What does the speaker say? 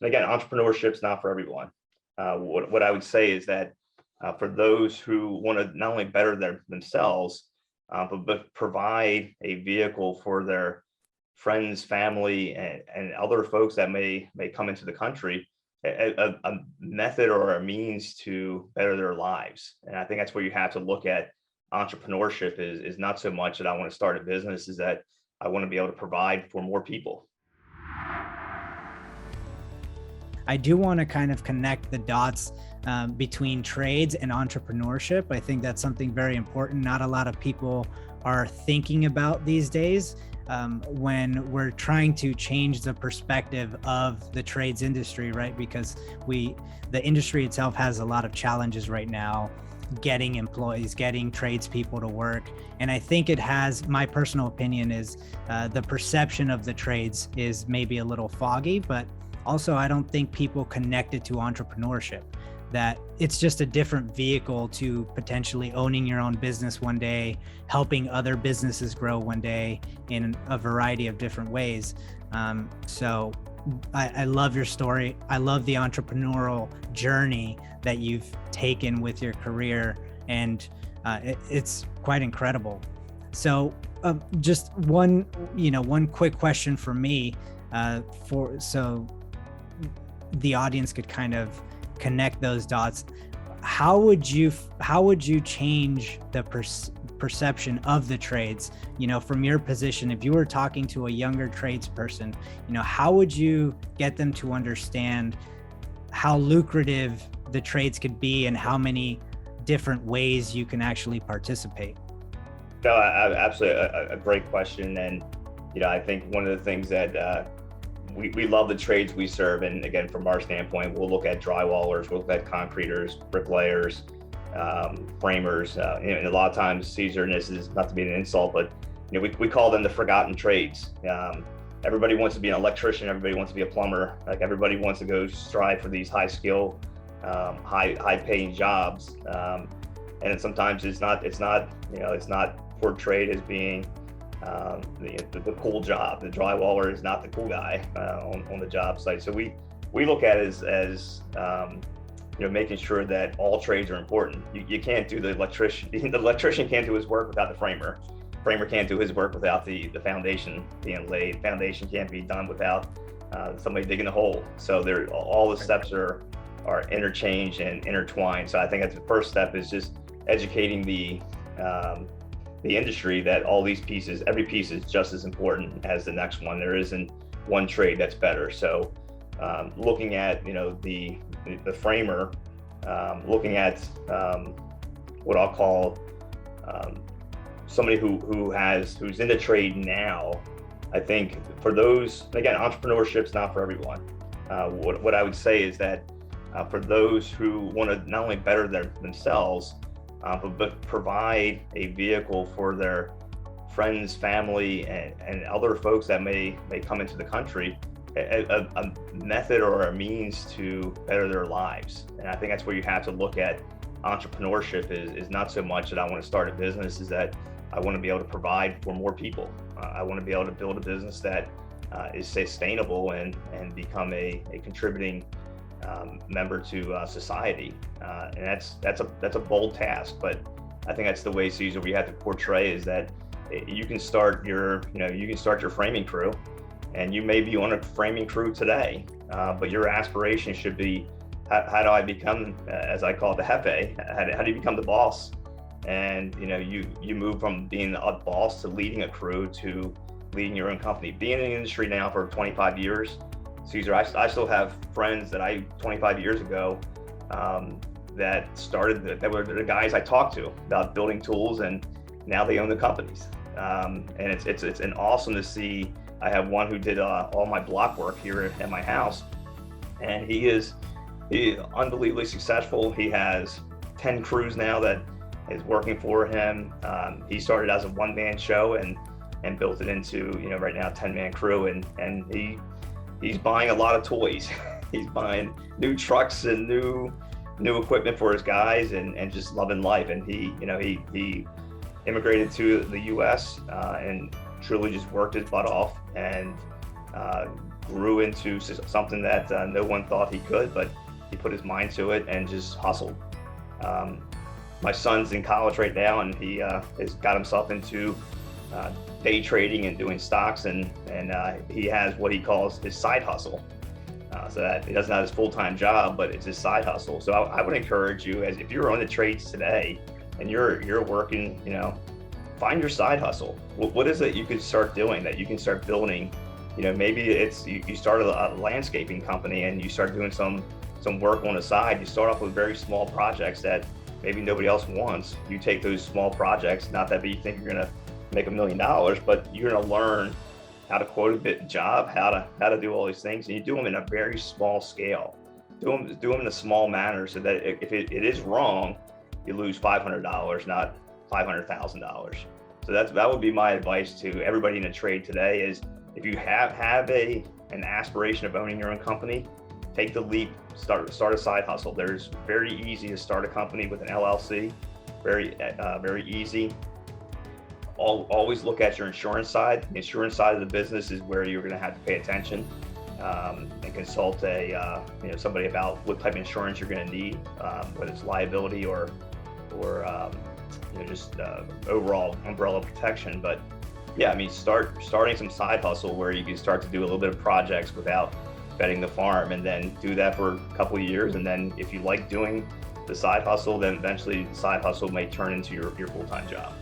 again, entrepreneurship's not for everyone. What I would say is that for those who want to not only better themselves, but provide a vehicle for their friends, family, and other folks that may come into the country, a method or a means to better their lives. And I think that's where you have to look at entrepreneurship is not so much that I want to start a business, is that I want to be able to provide for more people. I do want to kind of connect the dots between trades and entrepreneurship. I think that's something very important. Not a lot of people are thinking about these days when we're trying to change the perspective of the trades industry, right? Because the industry itself has a lot of challenges right now, getting employees, getting tradespeople to work. And I think it has, my personal opinion is the perception of the trades is maybe a little foggy, but also I don't think people connect it to entrepreneurship, that it's just a different vehicle to potentially owning your own business one day, helping other businesses grow one day in a variety of different ways. So I love your story. I love the entrepreneurial journey that you've taken with your career, and it's quite incredible. So just one quick question for me, so the audience could kind of connect those dots. How would you change the perception of the trades? From your position, if you were talking to a younger tradesperson, how would you get them to understand how lucrative the trades could be and how many different ways you can actually participate? No, absolutely a great question. And, I think one of the things that we love the trades we serve. And again, from our standpoint, we'll look at drywallers, we'll look at concreters, bricklayers, framers. And a lot of times, Caesar, and this is not to be an insult, but we call them the forgotten trades. Everybody wants to be an electrician. Everybody wants to be a plumber. Like everybody wants to go strive for these high skill, high paying jobs. And sometimes it's not portrayed as being the cool job. The drywaller is not the cool guy on the job site. So we look at it as making sure that all trades are important. You can't do the electrician. The electrician can't do his work without the framer. Framer can't do his work without the foundation being laid. Foundation can't be done without somebody digging a hole. So all the steps are interchanged and intertwined. So I think that's the first step, is just educating the industry that all these pieces, every piece is just as important as the next one. There isn't one trade that's better. So looking at the framer, looking at what I'll call somebody who's in the trade now. I think for those, again, entrepreneurship's not for everyone. What I would say is that for those who want to not only better themselves, but provide a vehicle for their friends, family, and other folks that may come into the country, a method or a means to better their lives. And I think that's where you have to look at entrepreneurship is not so much that I want to start a business, is that I want to be able to provide for more people. I want to be able to build a business that is sustainable and become a contributing member to society, and that's a bold task, but I think that's the way, Caesar, we have to portray, is that you can start your framing crew, and you may be on a framing crew today, but your aspiration should be, how do I become, as I call it, the jefe? How do you become the boss? And you move from being a boss to leading a crew to leading your own company. Being in the industry now for 25 years, Caesar, I still have friends that 25 years ago that were the guys I talked to about building tools, and now they own the companies. And it's an awesome to see. I have one who did all my block work here at my house, and he is unbelievably successful. He has 10 crews now that is working for him. He started as a one-man show and built it into right now 10-man crew, and he's buying a lot of toys. He's buying new trucks and new equipment for his guys, and just loving life. And he immigrated to the U.S. And truly just worked his butt off, and grew into something that no one thought he could, but he put his mind to it and just hustled. My son's in college right now, and he has got himself into day trading and doing stocks, and he has what he calls his side hustle. So that he doesn't have his full-time job, but it's his side hustle. So I would encourage you, as if you're on the trades today and you're working, find your side hustle. What is it you could start doing that you can start building? Maybe it's you start a landscaping company and you start doing some work on the side. You start off with very small projects that maybe nobody else wants. You take those small projects, not that you think you're gonna make $1 million, but you're gonna learn how to quote a bit job, how to do all these things, and you do them in a very small scale. Do them in a small manner, so that if it is wrong, you lose $500, not $500,000. So that would be my advice to everybody in the trade today: is if you have an aspiration of owning your own company, take the leap, start a side hustle. There's very easy to start a company with an LLC, very easy. Always look at your insurance side. The insurance side of the business is where you're going to have to pay attention and consult somebody about what type of insurance you're going to need, whether it's liability or just overall umbrella protection. But yeah, starting some side hustle where you can start to do a little bit of projects without betting the farm, and then do that for a couple of years. And then if you like doing the side hustle, then eventually the side hustle may turn into your full-time job.